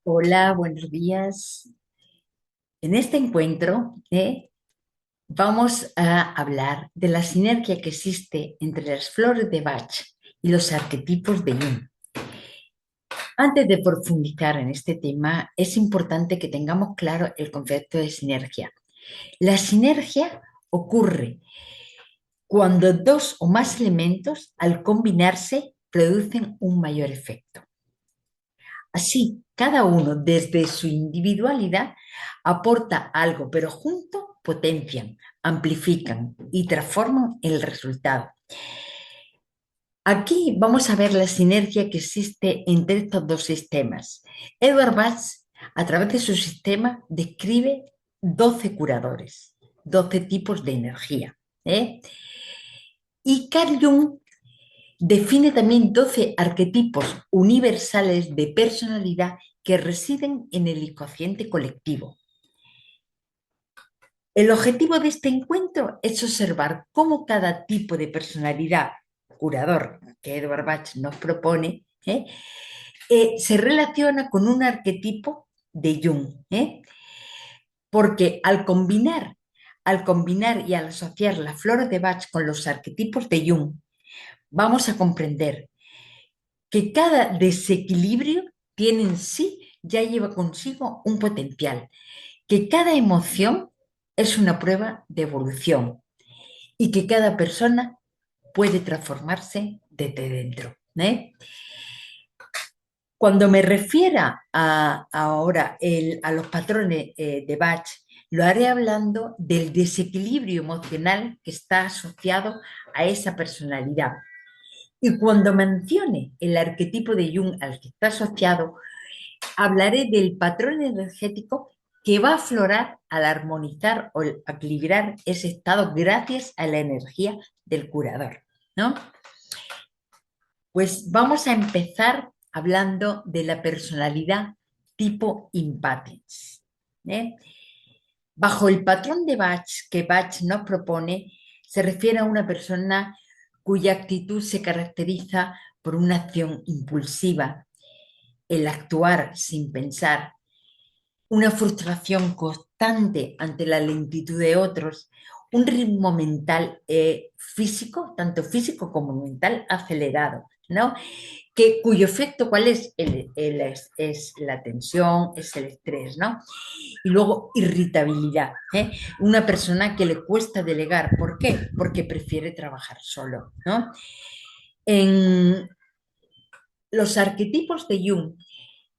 Hola, buenos días. En este encuentro vamos a hablar de la sinergia que existe entre las flores de Bach y los arquetipos de Jung. Antes de profundizar en este tema, es importante que tengamos claro el concepto de sinergia. La sinergia ocurre cuando dos o más elementos, al combinarse, producen un mayor efecto. Así, cada uno desde su individualidad aporta algo, pero juntos potencian, amplifican y transforman el resultado. Aquí vamos a ver la sinergia que existe entre estos dos sistemas. Edward Bach, a través de su sistema, describe 12 curadores, 12 tipos de energía. ¿eh? Y Carl Jung define también 12 arquetipos universales de personalidad que residen en el inconsciente colectivo. El objetivo de este encuentro es observar cómo cada tipo de personalidad curador que Edward Bach nos propone se relaciona con un arquetipo de Jung. Porque al combinar y al asociar las flores de Bach con los arquetipos de Jung, vamos a comprender que cada desequilibrio tiene en sí, ya lleva consigo un potencial, que cada emoción es una prueba de evolución y que cada persona puede transformarse desde dentro. Cuando me refiera ahora a los patrones de Bach, lo haré hablando del desequilibrio emocional que está asociado a esa personalidad. Y cuando mencione el arquetipo de Jung al que está asociado, hablaré del patrón energético que va a aflorar al armonizar o equilibrar ese estado gracias a la energía del curador, ¿no? Pues vamos a empezar hablando de la personalidad tipo impatience. ¿eh? Bajo el patrón de Bach que Bach nos propone, se refiere a una persona cuya actitud se caracteriza por una acción impulsiva, el actuar sin pensar, una frustración constante ante la lentitud de otros, un ritmo mental físico, tanto físico como mental, acelerado, ¿no? Cuyo efecto, ¿cuál es? Es la tensión, es el estrés, ¿no? Y luego irritabilidad, ¿eh? Una persona que le cuesta delegar, ¿por qué? Porque prefiere trabajar solo, ¿no? En los arquetipos de Jung,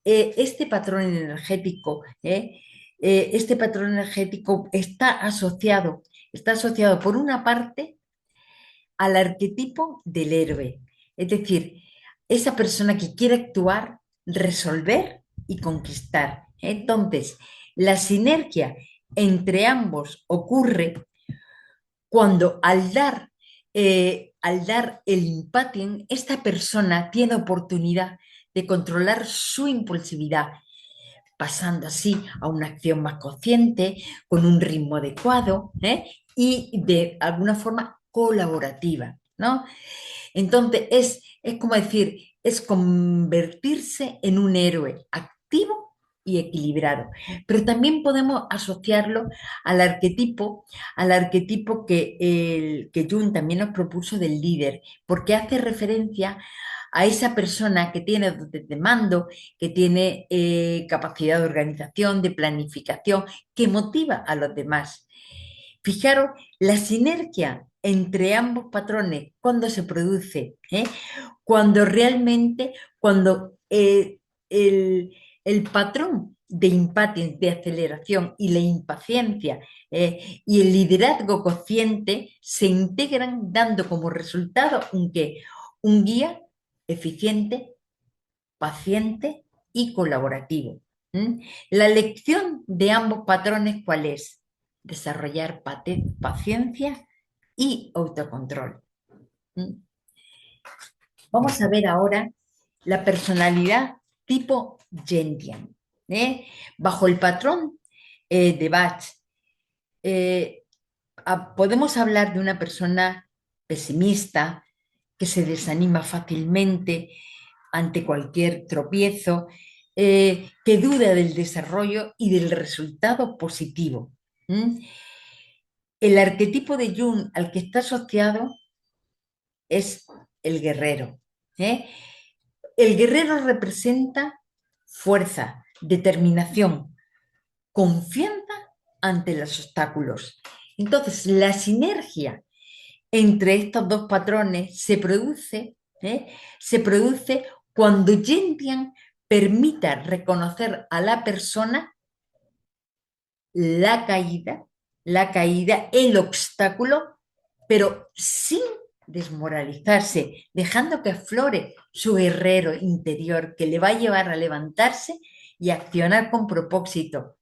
este patrón energético, este patrón energético está asociado por una parte al arquetipo del héroe, es decir, esa persona que quiere actuar, resolver y conquistar. Entonces, la sinergia entre ambos ocurre cuando al dar el impatien, esta persona tiene oportunidad de controlar su impulsividad, pasando así a una acción más consciente, con un ritmo adecuado y de alguna forma colaborativa, ¿no? Entonces es como decir, es convertirse en un héroe activo y equilibrado. Pero también podemos asociarlo al arquetipo que Jung también nos propuso del líder, porque hace referencia a esa persona que tiene dotes de mando, que tiene capacidad de organización, de planificación, que motiva a los demás. Fijaros la sinergia entre ambos patrones cuando se produce, cuando realmente, cuando el patrón de impatience, de aceleración y la impaciencia y el liderazgo consciente se integran dando como resultado un guía eficiente, paciente y colaborativo. ¿Mm? La lección de ambos patrones, ¿cuál es? Desarrollar paciencia y autocontrol. ¿Mm? Vamos a ver ahora la personalidad tipo Gentian. Bajo el patrón de Bach, eh, podemos hablar de una persona pesimista que se desanima fácilmente ante cualquier tropiezo, que duda del desarrollo y del resultado positivo. ¿Mm? El arquetipo de Jung al que está asociado es el guerrero. ¿Eh? El guerrero representa fuerza, determinación, confianza ante los obstáculos. Entonces, la sinergia entre estos dos patrones se produce cuando Gentian permita reconocer a la persona la caída, el obstáculo, pero sin desmoralizarse, dejando que aflore su guerrero interior que le va a llevar a levantarse y accionar con propósito,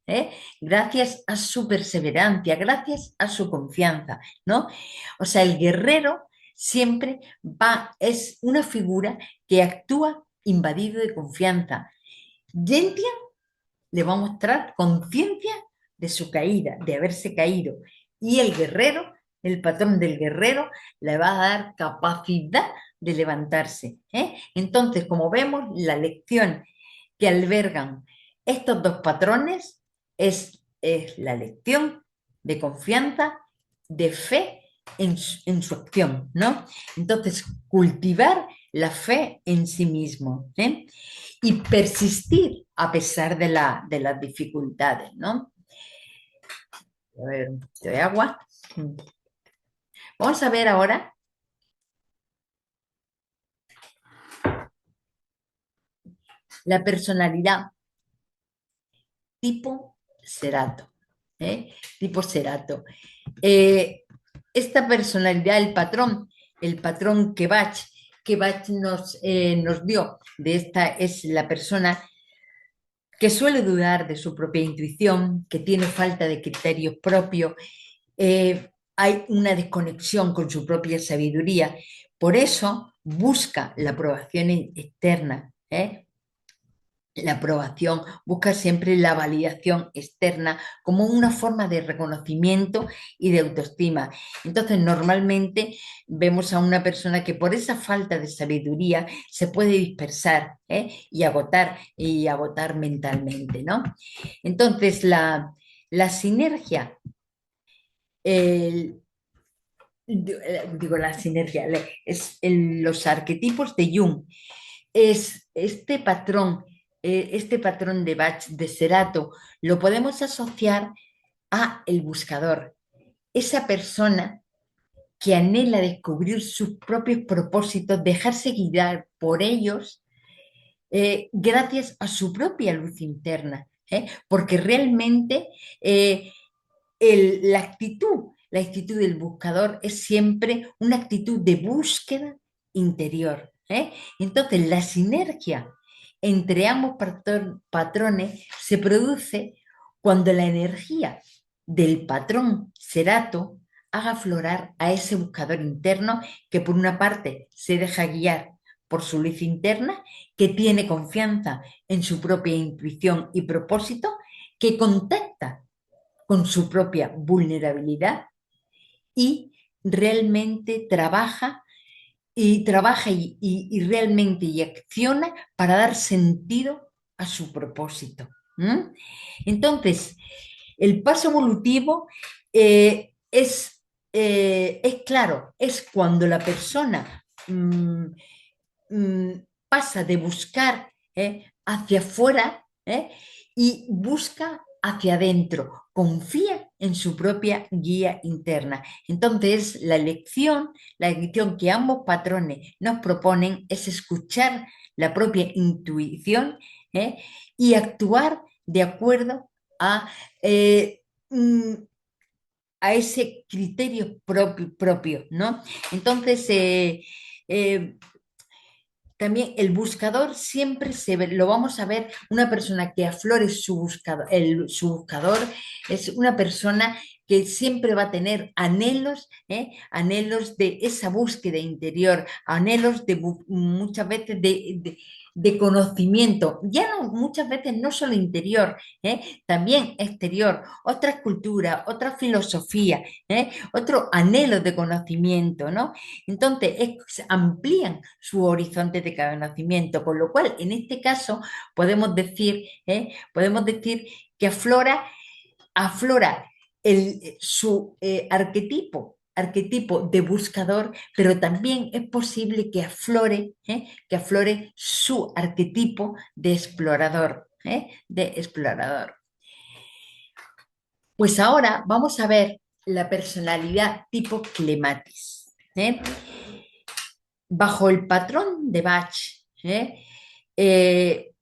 gracias a su perseverancia, gracias a su confianza, ¿no? O sea, el guerrero siempre es una figura que actúa invadido de confianza. Gentian le va a mostrar conciencia de su caída, de haberse caído. Y el guerrero, el patrón del guerrero, le va a dar capacidad de levantarse. Entonces, como vemos, la lección que albergan estos dos patrones es la lección de confianza, de fe en su acción, ¿no? Entonces, cultivar la fe en sí mismo, y persistir a pesar de las dificultades, ¿no? A ver, un poquito de agua. Vamos a ver ahora la personalidad tipo Cerato, tipo Cerato. Eh, esta personalidad, el patrón que Bach nos dio de esta es la persona que suele dudar de su propia intuición, que tiene falta de criterios propios, hay una desconexión con su propia sabiduría. Por eso busca la aprobación externa, la aprobación, busca siempre la validación externa como una forma de reconocimiento y de autoestima. Entonces, normalmente vemos a una persona que por esa falta de sabiduría se puede dispersar, y agotar mentalmente, ¿no? Entonces, la sinergia, el, digo la sinergia, los arquetipos de Jung, es este patrón de Bach, de Cerato, lo podemos asociar a el buscador, esa persona que anhela descubrir sus propios propósitos, dejarse guiar por ellos, gracias a su propia luz interna, porque realmente la actitud del buscador es siempre una actitud de búsqueda interior. Entonces, la sinergia entre ambos patrones se produce cuando la energía del patrón Cerato haga aflorar a ese buscador interno que por una parte se deja guiar por su luz interna, que tiene confianza en su propia intuición y propósito, que contacta con su propia vulnerabilidad y realmente trabaja y realmente y acciona para dar sentido a su propósito. Entonces, el paso evolutivo es claro, es cuando la persona pasa de buscar hacia afuera, y busca hacia adentro, confía en su propia guía interna. Entonces, la lección que ambos patrones nos proponen es escuchar la propia intuición, y actuar de acuerdo a, eh, mm, a ese criterio propio, ¿no? Entonces, eh, también el buscador siempre lo vamos a ver, una persona que aflore su buscador es una persona que siempre va a tener anhelos, anhelos de esa búsqueda interior, anhelos de muchas veces de conocimiento, ya no, muchas veces no solo interior, también exterior, otras culturas, otra filosofía, otro anhelo de conocimiento, ¿no? Entonces, amplían su horizonte de conocimiento, con lo cual, en este caso, podemos decir que aflora su arquetipo de buscador, pero también es posible que aflore su arquetipo de explorador, de explorador. Pues ahora vamos a ver la personalidad tipo clematis. Bajo el patrón de Bach, eh,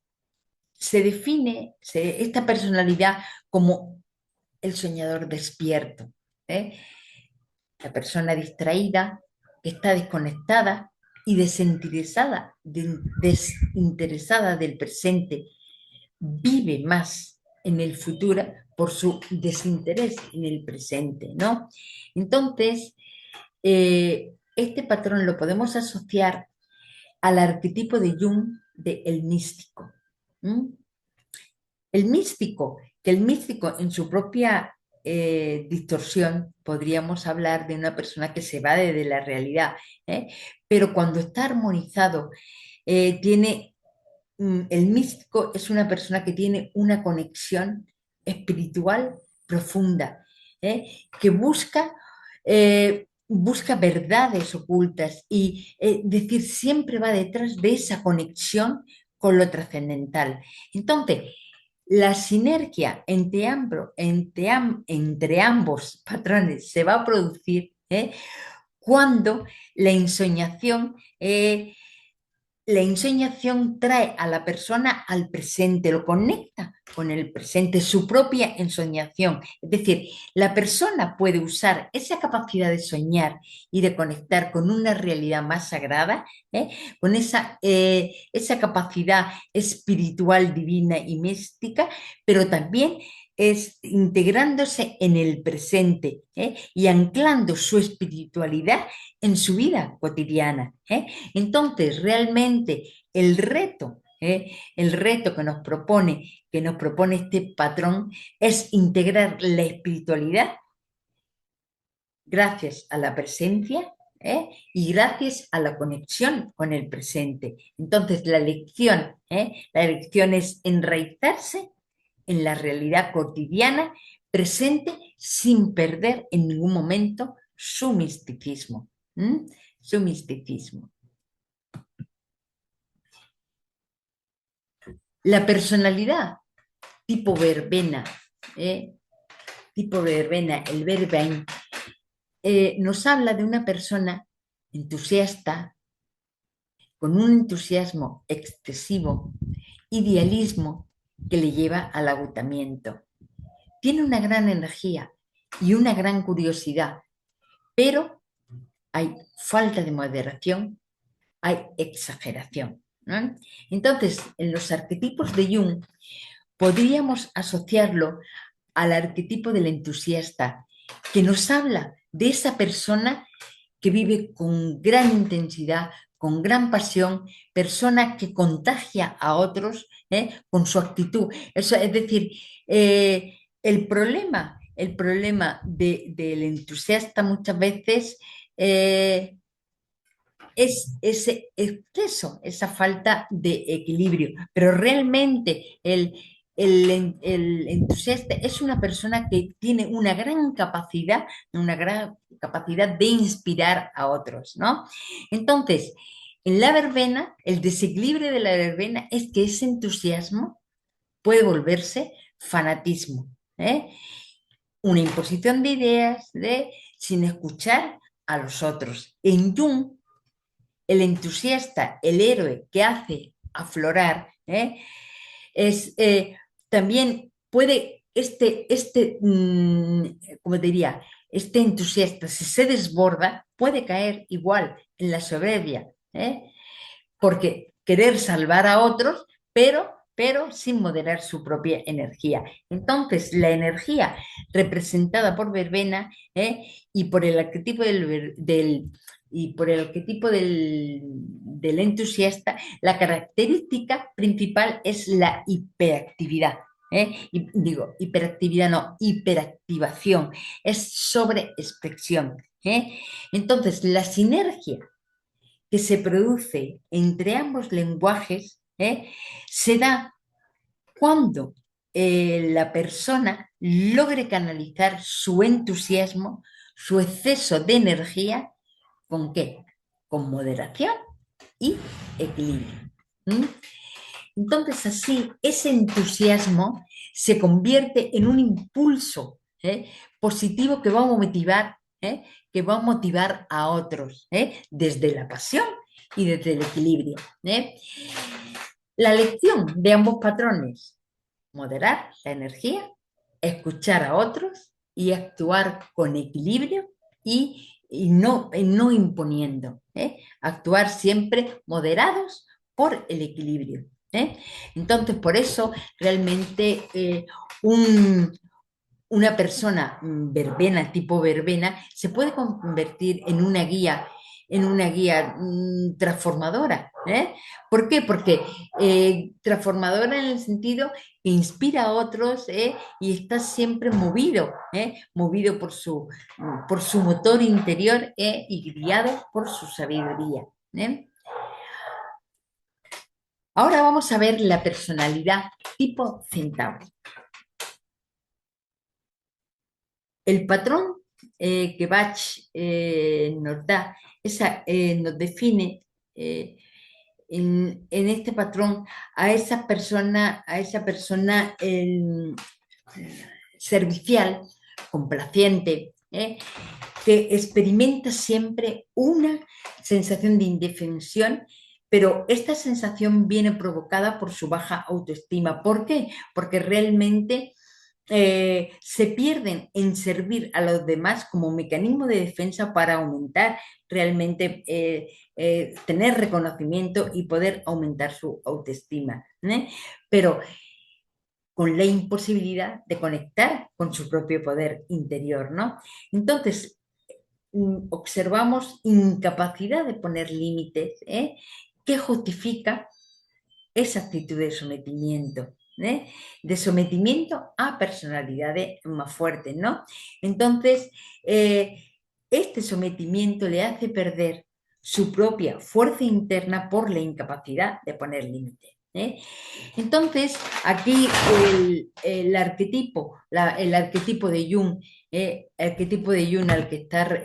se define esta personalidad como el soñador despierto, ¿eh? La persona distraída, que está desconectada y desinteresada del presente, vive más en el futuro por su desinterés en el presente, ¿no? Entonces, este patrón lo podemos asociar al arquetipo de Jung de el místico. ¿Mm? El místico en su propia distorsión, podríamos hablar de una persona que se va de la realidad, ¿eh? Pero cuando está armonizado, el místico es una persona que tiene una conexión espiritual profunda, que busca verdades ocultas y, decir, siempre va detrás de esa conexión con lo trascendental. Entonces, la sinergia entre ambos patrones se va a producir, cuando la ensoñación, la ensoñación trae a la persona al presente, lo conecta con el presente, su propia ensoñación. Es decir, la persona puede usar esa capacidad de soñar y de conectar con una realidad más sagrada, con esa capacidad espiritual, divina y mística, pero también es integrándose en el presente, y anclando su espiritualidad en su vida cotidiana. Entonces, realmente el reto que nos propone este patrón es integrar la espiritualidad gracias a la presencia, y gracias a la conexión con el presente. Entonces, la lección es enraizarse en la realidad cotidiana presente sin perder en ningún momento su misticismo. Su misticismo. La personalidad tipo verbena, ¿eh? Tipo verbena, el verben, nos habla de una persona entusiasta, con un entusiasmo excesivo, idealismo que le lleva al agotamiento. Tiene una gran energía y una gran curiosidad, pero hay falta de moderación, hay exageración, ¿no? Entonces, en los arquetipos de Jung podríamos asociarlo al arquetipo del entusiasta, que nos habla de esa persona que vive con gran intensidad, con gran pasión, persona que contagia a otros, con su actitud. Eso, es decir, el problema del entusiasta muchas veces, es ese exceso, esa falta de equilibrio, pero realmente el entusiasta es una persona que tiene una gran capacidad de inspirar a otros, ¿no? Entonces, en la verbena, el desequilibrio de la verbena es que ese entusiasmo puede volverse fanatismo, una imposición de ideas, sin escuchar a los otros. En Jung, el entusiasta, el héroe que hace aflorar, es, también puede, como diría, este entusiasta, si se desborda, puede caer igual en la soberbia, porque querer salvar a otros, pero sin moderar su propia energía. Entonces, la energía representada por verbena y por el arquetipo y por el arquetipo del entusiasta, la característica principal es la hiperactividad. Y digo, hiperactividad no, hiperactivación, es sobreexpresión. Entonces, la sinergia que se produce entre ambos lenguajes se da cuando la persona logre canalizar su entusiasmo, su exceso de energía, ¿con qué? Con moderación y equilibrio. ¿Mm? Entonces así ese entusiasmo se convierte en un impulso positivo que va a motivar a otros desde la pasión y desde el equilibrio. La lección de ambos patrones: moderar la energía, escuchar a otros y actuar con equilibrio y no imponiendo. Actuar siempre moderados por el equilibrio. Entonces, por eso realmente una persona verbena, tipo verbena, se puede convertir en una guía transformadora. ¿Por qué? Porque transformadora en el sentido que inspira a otros y está siempre movido por su motor interior y guiado por su sabiduría. ¿eh? Ahora vamos a ver la personalidad tipo Centauro. El patrón que Bach nos da, nos define en este patrón a esa persona servicial, complaciente, que experimenta siempre una sensación de indefensión, pero esta sensación viene provocada por su baja autoestima. ¿Por qué? Porque realmente se pierden en servir a los demás como mecanismo de defensa para aumentar realmente, tener reconocimiento y poder aumentar su autoestima. Pero con la imposibilidad de conectar con su propio poder interior, ¿no? Entonces, observamos incapacidad de poner límites, que justifica esa actitud de sometimiento. De sometimiento a personalidades más fuertes, ¿no? Entonces, este sometimiento le hace perder su propia fuerza interna por la incapacidad de poner límites. Entonces, aquí el arquetipo de Jung, al que está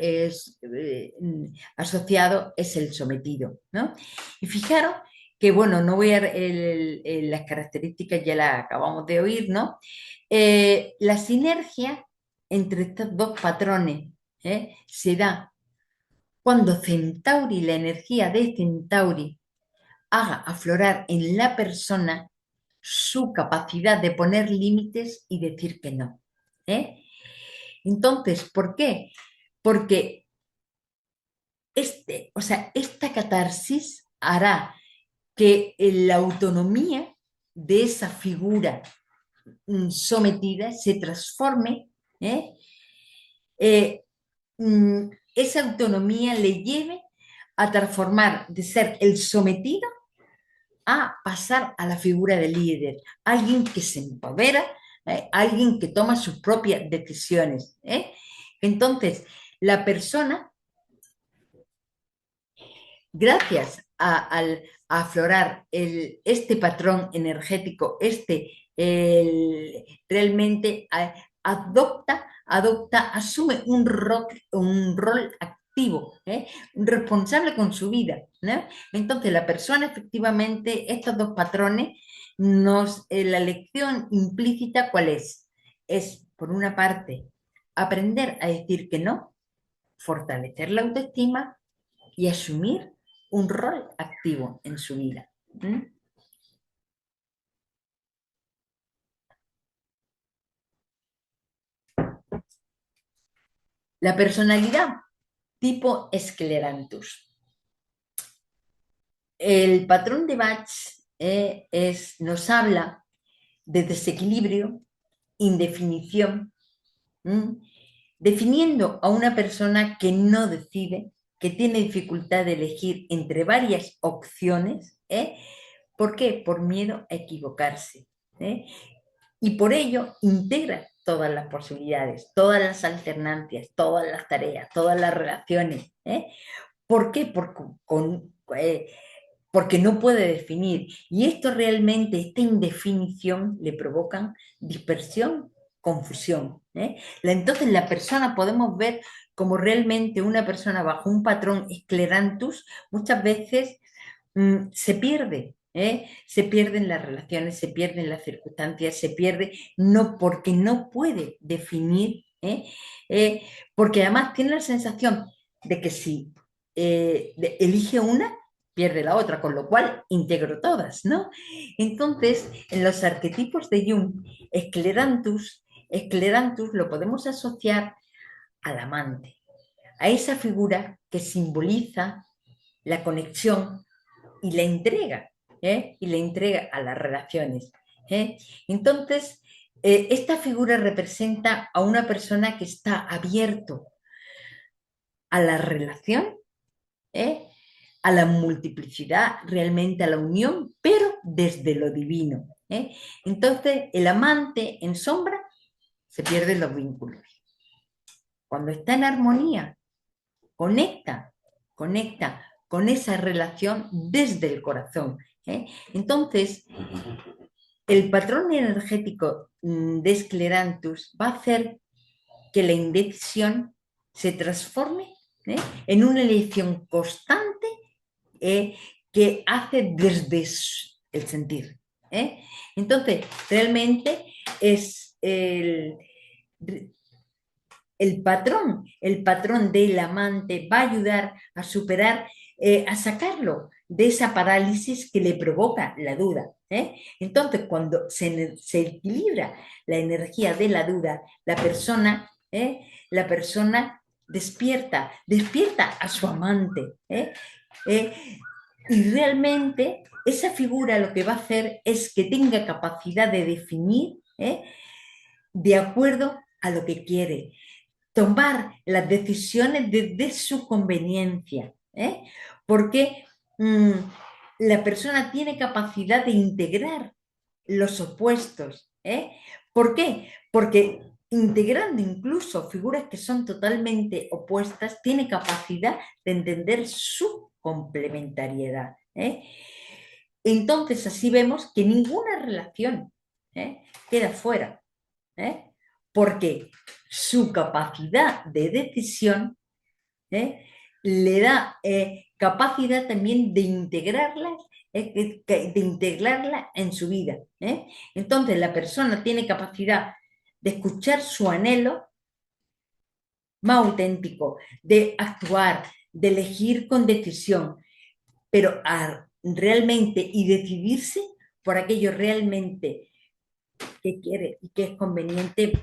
asociado es el sometido, ¿no? Y fijaros que, bueno, no voy a las características, ya las acabamos de oír, ¿no? La sinergia entre estos dos patrones se da cuando Centauri, la energía de Centauri, haga aflorar en la persona su capacidad de poner límites y decir que no. Entonces, ¿por qué? Porque esta catarsis hará que la autonomía de esa figura sometida se transforme, eh, esa autonomía le lleve a transformar de ser el sometido a pasar a la figura del líder, alguien que se empodera, alguien que toma sus propias decisiones. Entonces, la persona, gracias a aflorar este patrón energético, realmente asume un rol activo, responsable con su vida, ¿no? Entonces, la persona, efectivamente, estos dos patrones, la lección implícita, ¿cuál es? Es, por una parte, aprender a decir que no, fortalecer la autoestima y asumir un rol activo en su vida. La personalidad tipo Sclerantus. El patrón de Bach nos habla de desequilibrio, indefinición, ¿m? Definiendo a una persona que no decide, que tiene dificultad de elegir entre varias opciones. ¿Por qué? Por miedo a equivocarse. ¿eh? Y por ello integra todas las posibilidades, todas las alternancias, todas las tareas, todas las relaciones. ¿Por qué? Porque no puede definir. Y esto realmente, esta indefinición le provocan dispersión, confusión. Entonces la persona podemos ver como realmente una persona bajo un patrón esclerantus muchas veces se pierde. Se pierden las relaciones, se pierden las circunstancias, se pierde no porque no puede definir, porque además tiene la sensación de que si elige una, pierde la otra, con lo cual integro todas, ¿no? Entonces, en los arquetipos de Jung, esclerantus lo podemos asociar al amante, a esa figura que simboliza la conexión y la entrega, y la entrega a las relaciones. Entonces, esta figura representa a una persona que está abierto a la relación, ¿eh? a la multiplicidad, realmente a la unión, pero desde lo divino. Entonces, el amante en sombra se pierden los vínculos. Cuando está en armonía, conecta con esa relación desde el corazón. Entonces, el patrón energético de Sclerantus va a hacer que la indecisión se transforme en una elección constante que hace desde el sentir. Entonces, realmente es el patrón del amante va a ayudar a superar, a sacarlo de esa parálisis que le provoca la duda. Entonces, cuando se equilibra la energía de la duda, la persona despierta a su amante. Eh, y realmente esa figura lo que va a hacer es que tenga capacidad de definir de acuerdo a lo que quiere, tomar las decisiones desde su conveniencia, porque la persona tiene capacidad de integrar los opuestos. ¿Por qué? Porque integrando incluso figuras que son totalmente opuestas, tiene capacidad de entender su complementariedad. Entonces así vemos que ninguna relación queda fuera. Porque su capacidad de decisión le da capacidad también de integrarla en su vida. Entonces la persona tiene capacidad de escuchar su anhelo más auténtico, de actuar, de elegir con decisión, pero realmente y decidirse por aquello realmente que quiere y que es conveniente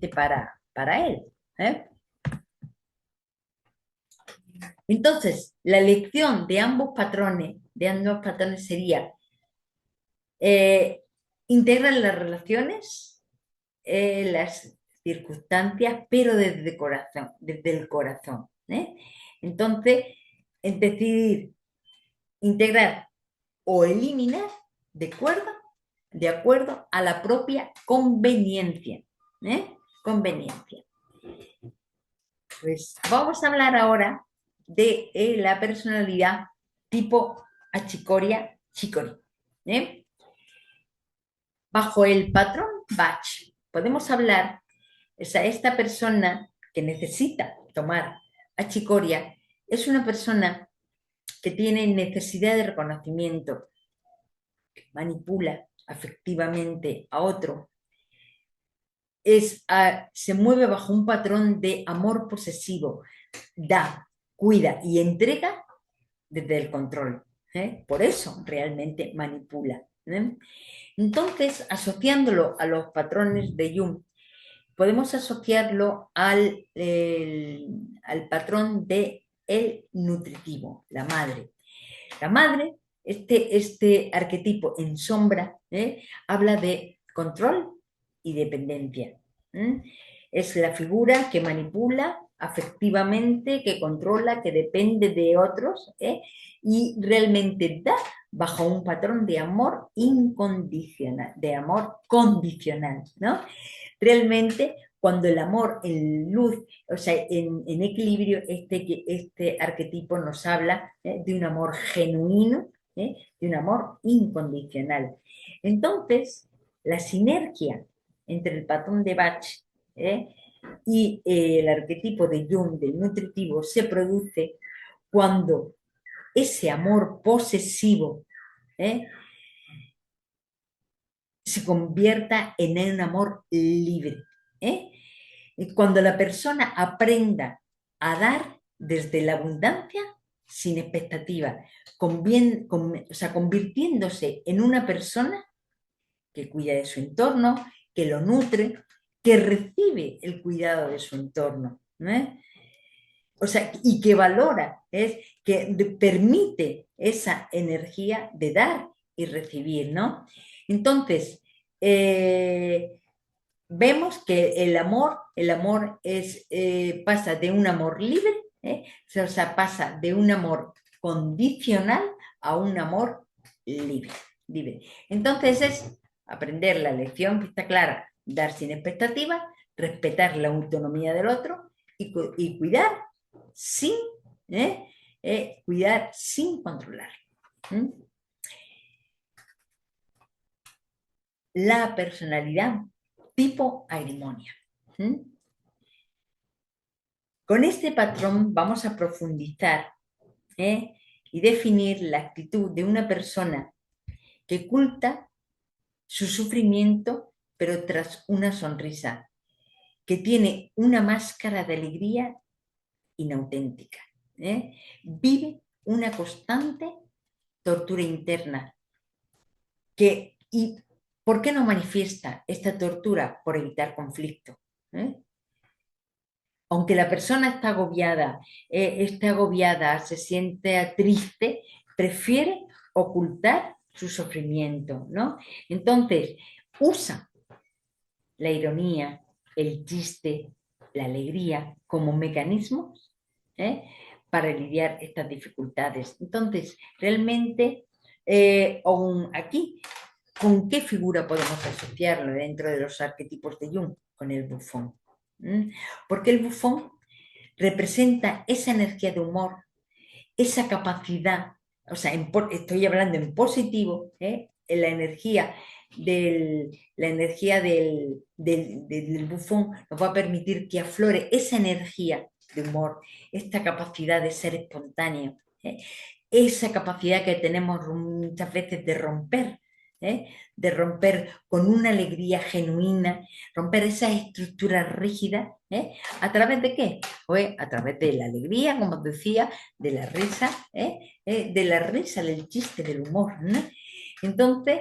para él. Entonces, la elección de ambos patrones sería integrar las relaciones, las circunstancias, pero desde el corazón. Entonces, es decidir integrar o eliminar de acuerdo a la propia conveniencia. Conveniencia. Pues vamos a hablar ahora de la personalidad tipo achicoria chicori. Bajo el patrón Bach podemos hablar, esta persona que necesita tomar achicoria es una persona que tiene necesidad de reconocimiento, que manipula afectivamente a otro, se mueve bajo un patrón de amor posesivo, da, cuida y entrega desde el control. Por eso realmente manipula. Entonces, asociándolo a los patrones de Jung, podemos asociarlo al patrón de el nutritivo, la madre. La madre este arquetipo en sombra, habla de control y dependencia. Es la figura que manipula afectivamente, que controla, que depende de otros, y realmente da bajo un patrón de amor incondicional, de amor condicional, ¿no? Realmente, cuando el amor en luz, o sea, en equilibrio, este arquetipo nos habla de un amor genuino, de un amor incondicional. Entonces, la sinergia entre el patrón de Bach y el arquetipo de Jung del nutritivo se produce cuando ese amor posesivo se convierta en un amor libre. Y cuando la persona aprenda a dar desde la abundancia sin expectativa, o sea, convirtiéndose en una persona que cuida de su entorno, que lo nutre, que recibe el cuidado de su entorno. O sea, y que valora, que permite esa energía de dar y recibir, ¿no? Entonces, vemos que el amor pasa de un amor libre, o sea, pasa de un amor condicional a un amor libre, libre. Entonces es aprender la lección que está clara, dar sin expectativa, respetar la autonomía del otro y cuidar sin, cuidar sin controlar. La personalidad tipo agrimonia. Con este patrón vamos a profundizar y definir la actitud de una persona que oculta su sufrimiento, pero tras una sonrisa, que tiene una máscara de alegría inauténtica. Vive una constante tortura interna. ¿Y por qué no manifiesta esta tortura? Por evitar conflicto. Aunque la persona está agobiada, se siente triste, prefiere ocultar su sufrimiento, ¿no? Entonces, usa la ironía, el chiste, la alegría como mecanismos para lidiar estas dificultades. Entonces, realmente, aún aquí, ¿con qué figura podemos asociarlo dentro de los arquetipos de Jung? Con el bufón. Porque el bufón representa esa energía de humor, esa capacidad, o sea, estoy hablando en positivo, en la energía del bufón nos va a permitir que aflore esa energía de humor, esta capacidad de ser espontáneo, esa capacidad que tenemos muchas veces de romper con una alegría genuina, romper esas estructuras rígidas, ¿a través de qué? Pues a través de la alegría, como os decía, de la risa, del chiste, del humor, ¿no? Entonces,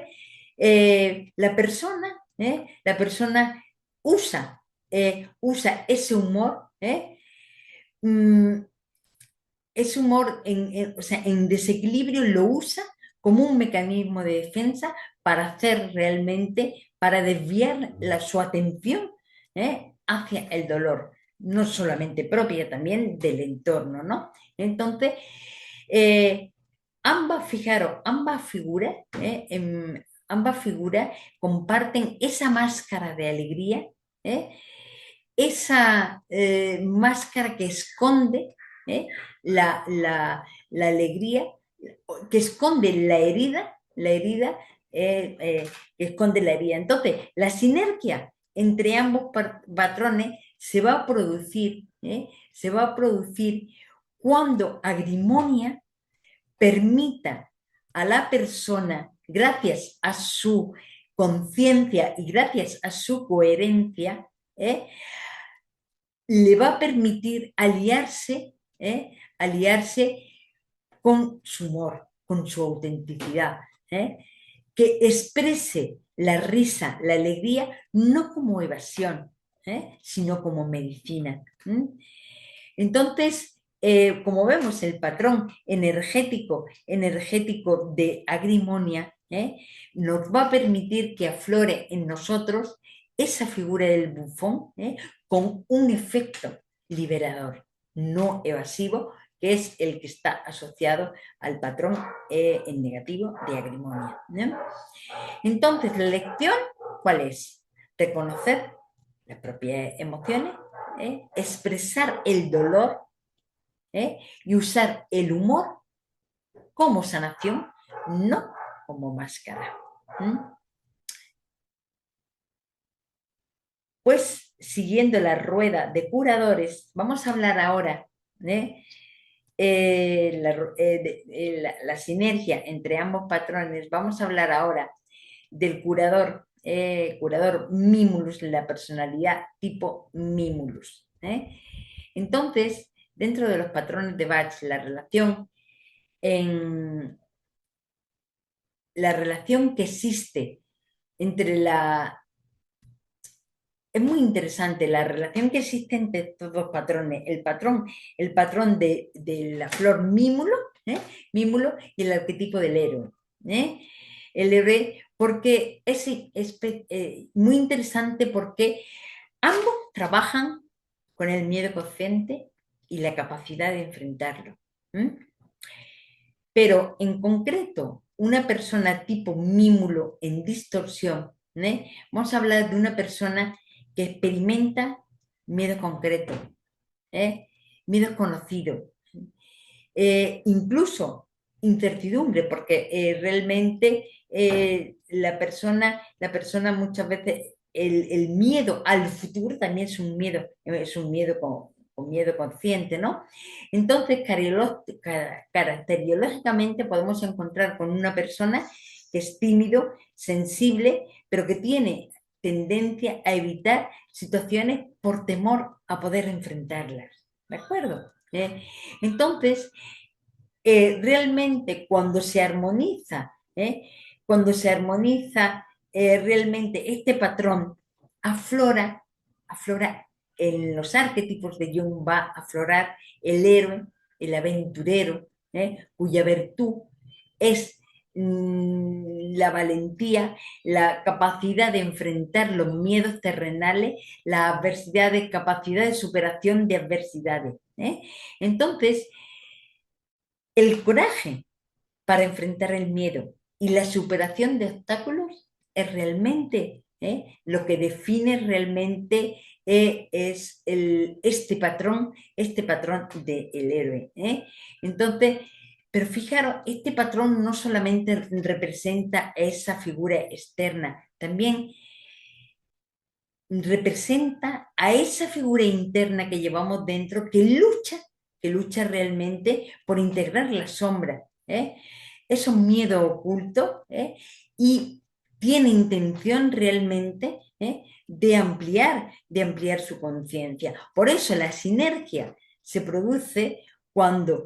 la persona usa ese humor, mm, ese humor o sea, en desequilibrio lo usa como un mecanismo de defensa para hacer realmente, para desviar su atención hacia el dolor, no solamente propia, también del entorno, ¿no? Entonces, fijaros, ambas figuras comparten esa máscara de alegría, esa máscara que esconde la alegría, que esconde la herida que esconde la herida. Entonces, la sinergia entre ambos patrones se va a producir cuando Agrimonia permita a la persona, gracias a su conciencia y gracias a su coherencia, le va a permitir aliarse con su humor, con su autenticidad, que exprese la risa, la alegría, no como evasión, sino como medicina. Entonces, como vemos, el patrón energético de agrimonia, nos va a permitir que aflore en nosotros esa figura del bufón, con un efecto liberador, no evasivo, que es el que está asociado al patrón en negativo de agrimonia. Entonces, la lección, ¿cuál es? Reconocer las propias emociones, expresar el dolor, y usar el humor como sanación, no como máscara. ¿Mm? Pues siguiendo la rueda de curadores, vamos a hablar ahora de, la sinergia entre ambos patrones. Vamos a hablar ahora del curador Mimulus, la personalidad tipo Mimulus. Entonces, dentro de los patrones de Bach, en la relación que existe entre es muy interesante la relación que existe entre estos dos patrones, el patrón de la flor mímulo y el arquetipo del héroe. ¿eh? El héroe, porque es muy interesante porque ambos trabajan con el miedo consciente y la capacidad de enfrentarlo. ¿eh? Pero en concreto, una persona tipo mímulo en distorsión, vamos a hablar de una persona que experimenta miedo concreto, ¿eh? Miedo conocido, incluso incertidumbre, porque realmente la persona muchas veces, el miedo al futuro también es un miedo con miedo consciente, ¿no? Entonces, caracteriológicamente podemos encontrar con una persona que es tímido, sensible, pero que tiene tendencia a evitar situaciones por temor a poder enfrentarlas. ¿De acuerdo? Entonces, realmente cuando se armoniza realmente este patrón, aflora en los arquetipos de Jung, va a aflorar el héroe, el aventurero, cuya virtud es la valentía, la capacidad de enfrentar los miedos terrenales, la adversidad, capacidad de superación de adversidades. Entonces, el coraje para enfrentar el miedo y la superación de obstáculos es realmente lo que define realmente es este patrón del héroe. Entonces, pero fijaros, este patrón no solamente representa esa figura externa, también representa a esa figura interna que llevamos dentro que lucha realmente por integrar la sombra, es un miedo oculto, y tiene intención realmente de ampliar su conciencia. Por eso la sinergia se produce cuando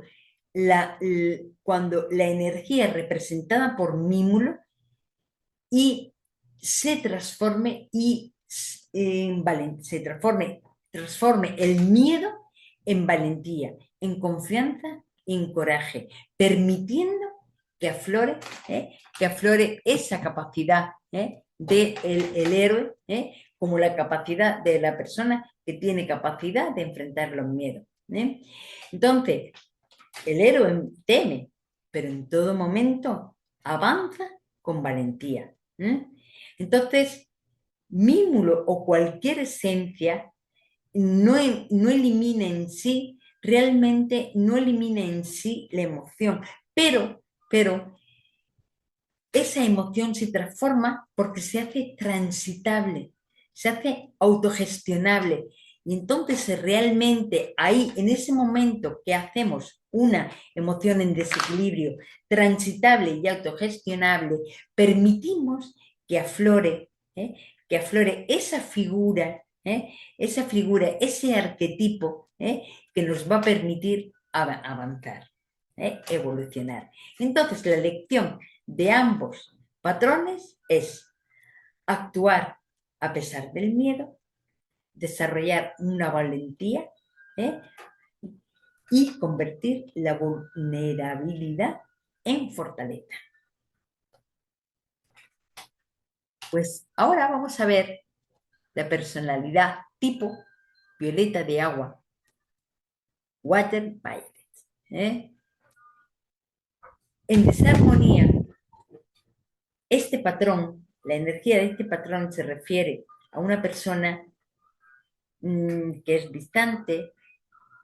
cuando la energía representada por Mímulo y se transforme transforme el miedo en valentía, en confianza, en coraje, permitiendo que aflore esa capacidad del el héroe, como la capacidad de la persona que tiene capacidad de enfrentar los miedos. Entonces, el héroe teme, pero en todo momento avanza con valentía. Entonces, Mímulo o cualquier esencia no elimina en sí, realmente no elimina en sí la emoción, pero esa emoción se transforma porque se hace transitable, se hace autogestionable. Y entonces realmente ahí, en ese momento que hacemos una emoción en desequilibrio, transitable y autogestionable, permitimos que aflore, esa figura, ese arquetipo que nos va a permitir avanzar, evolucionar. Entonces la lección de ambos patrones es actuar a pesar del miedo, desarrollar una valentía, ¿eh? y convertir la vulnerabilidad en fortaleza. Pues ahora vamos a ver la personalidad tipo violeta de agua, Water Violet. En desarmonía, este patrón, la energía de este patrón se refiere a una persona que es distante,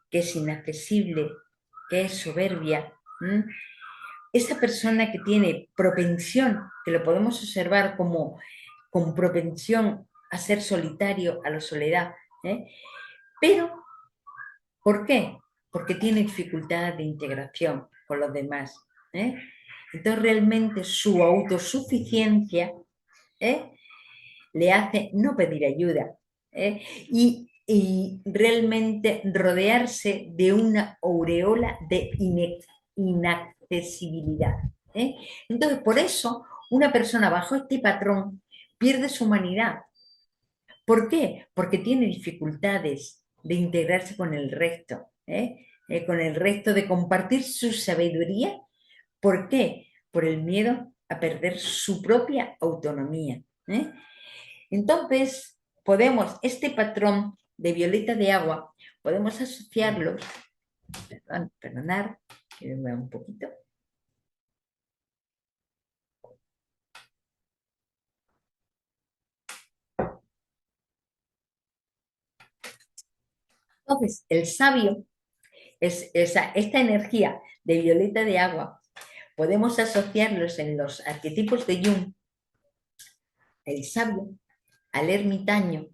que es inaccesible, que es soberbia. Esa persona que tiene propensión, que lo podemos observar como con propensión a ser solitario, a la soledad. Pero, ¿por qué? Porque tiene dificultad de integración con los demás. Entonces, realmente su autosuficiencia le hace no pedir ayuda y realmente rodearse de una aureola de inaccesibilidad. Entonces, por eso, una persona bajo este patrón pierde su humanidad. ¿Por qué? Porque tiene dificultades de integrarse con el resto, con el resto, de compartir su sabiduría. ¿Por qué? Por el miedo a perder su propia autonomía. Entonces, este patrón de violeta de agua, podemos asociarlo, perdonar, que me mueva un poquito. Entonces, el sabio es esta energía de violeta de agua, podemos asociarlos en los arquetipos de Jung, el sabio, al ermitaño,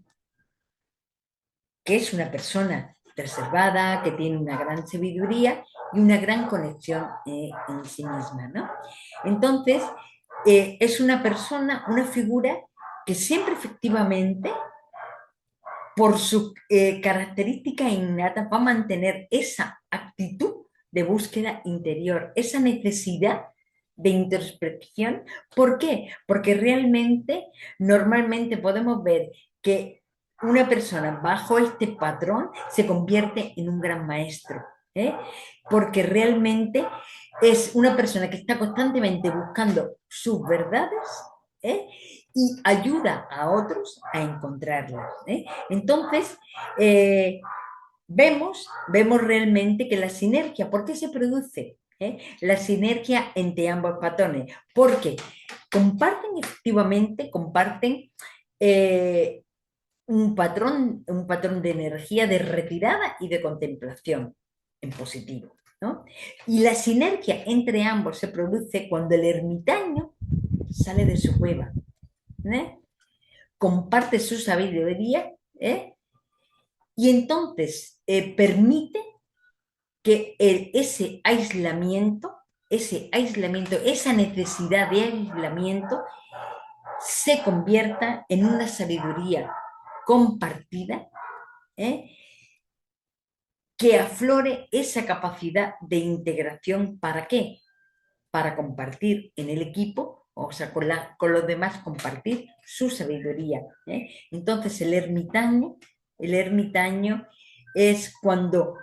que es una persona reservada, que tiene una gran sabiduría y una gran conexión en sí misma, ¿no? Entonces, es una persona, una figura que siempre efectivamente, por su característica innata, va a mantener esa actitud de búsqueda interior, esa necesidad de introspección. ¿Por qué? Porque realmente, normalmente podemos ver que una persona bajo este patrón se convierte en un gran maestro, porque realmente es una persona que está constantemente buscando sus verdades, ¿eh? y ayuda a otros a encontrarlas. Entonces, vemos realmente que la sinergia, ¿por qué se produce? La sinergia entre ambos patrones, porque comparten un patrón de energía de retirada y de contemplación en positivo, ¿no? Y la sinergia entre ambos se produce cuando el ermitaño sale de su cueva, comparte su sabiduría, y entonces permite que ese aislamiento, esa necesidad de aislamiento se convierta en una sabiduría compartida, que aflore esa capacidad de integración. ¿Para qué? Para compartir en el equipo, o sea, con los demás, compartir su sabiduría. Entonces el ermitaño es cuando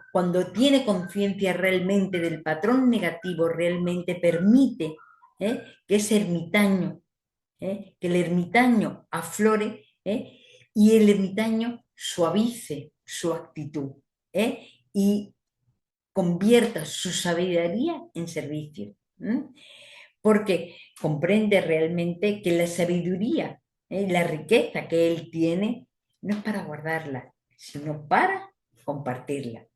tiene conciencia realmente del patrón negativo, realmente permite que ese ermitaño, que el ermitaño aflore, y el ermitaño suavice su actitud, y convierta su sabiduría en servicio. Porque comprende realmente que la sabiduría, la riqueza que él tiene, no es para guardarla, sino para compartirla.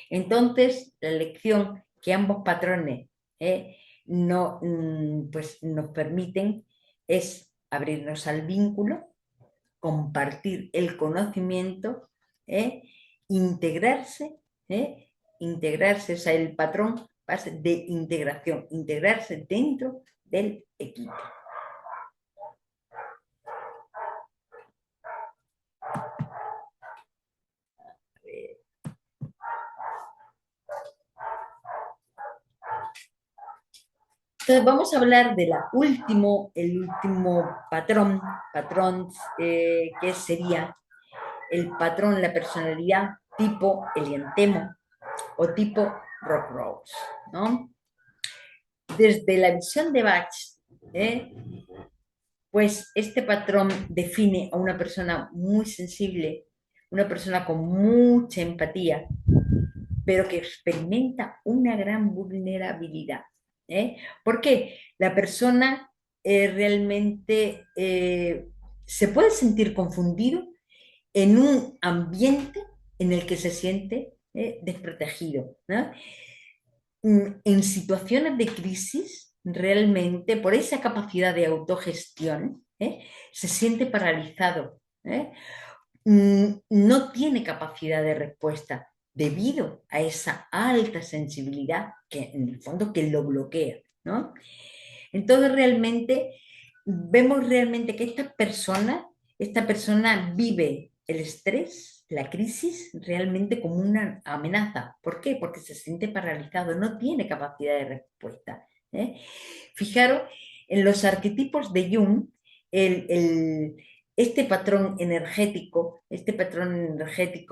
Entonces, la lección que ambos patrones no, pues nos permiten es abrirnos al vínculo, compartir el conocimiento, integrarse, integrarse, o sea, el patrón de integración, integrarse dentro del equipo. Entonces vamos a hablar de el último patrón que sería el patrón, la personalidad tipo Eliantemo, o tipo Rock Rose, ¿no? Desde la visión de Bach, ¿eh? Pues este patrón define a una persona muy sensible, una persona con mucha empatía, pero que experimenta una gran vulnerabilidad. ¿Por qué? La persona realmente se puede sentir confundido en un ambiente en el que se siente desprotegido, ¿no? En situaciones de crisis, realmente, por esa capacidad de autogestión, se siente paralizado, no tiene capacidad de respuesta debido a esa alta sensibilidad que en el fondo que lo bloquea, ¿no? Entonces realmente vemos realmente que esta persona vive el estrés, la crisis, realmente como una amenaza. ¿Por qué? Porque se siente paralizado, no tiene capacidad de respuesta. ¿eh? Fijaros, en los arquetipos de Jung, este patrón energético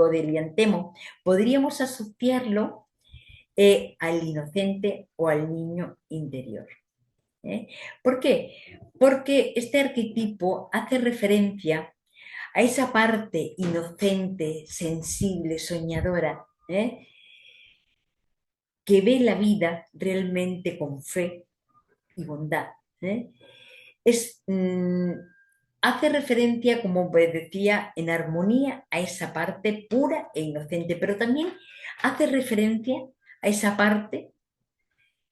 del Liantemo, podríamos asociarlo al inocente o al niño interior. ¿eh? ¿Por qué? Porque este arquetipo hace referencia a esa parte inocente, sensible, soñadora, que ve la vida realmente con fe y bondad. ¿eh? Es, hace referencia, como decía, en armonía a esa parte pura e inocente, pero también hace referencia a esa parte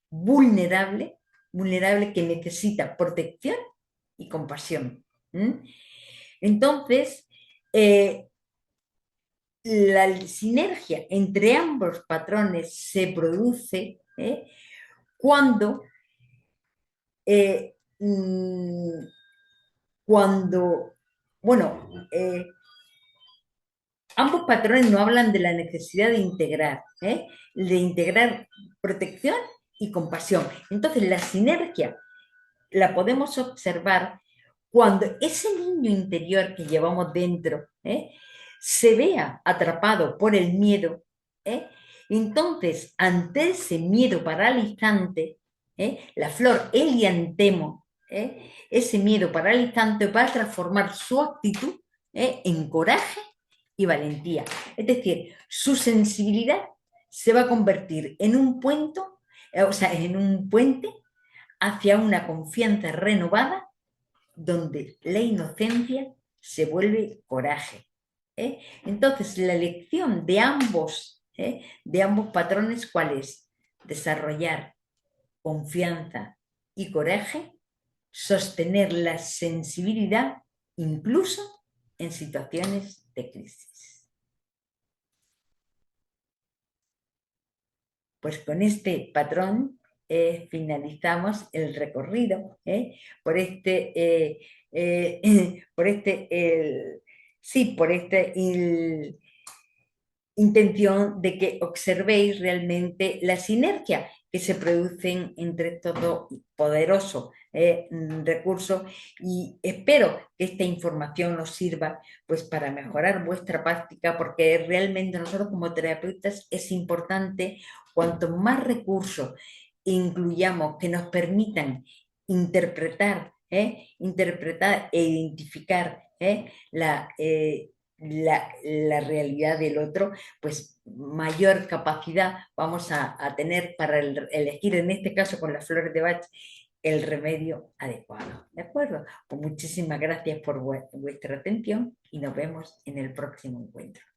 vulnerable, vulnerable que necesita protección y compasión. Entonces, eh, la sinergia entre ambos patrones se produce cuando, eh, mm, cuando, bueno, ambos patrones no hablan de la necesidad de integrar protección y compasión. Entonces, la sinergia la podemos observar cuando ese niño interior que llevamos dentro se vea atrapado por el miedo. Entonces, ante ese miedo paralizante, la flor Eliantemo, ese miedo paralizante va a transformar su actitud en coraje y valentía. Es decir, su sensibilidad se va a convertir en un puente, o sea, en un puente hacia una confianza renovada donde la inocencia se vuelve coraje. Entonces, la lección de ambos patrones, ¿cuál es? Desarrollar confianza y coraje, sostener la sensibilidad incluso en situaciones de crisis. Pues con este patrón finalizamos el recorrido por por esta intención de que observéis realmente la sinergia que se producen entre estos dos poderosos recursos, y espero que esta información os sirva pues para mejorar vuestra práctica, porque realmente nosotros como terapeutas es importante cuanto más recursos incluyamos que nos permitan interpretar e identificar la realidad del otro, pues mayor capacidad vamos a tener para elegir, en este caso con las flores de Bach, el remedio adecuado. ¿De acuerdo? Pues muchísimas gracias por vuestra atención y nos vemos en el próximo encuentro.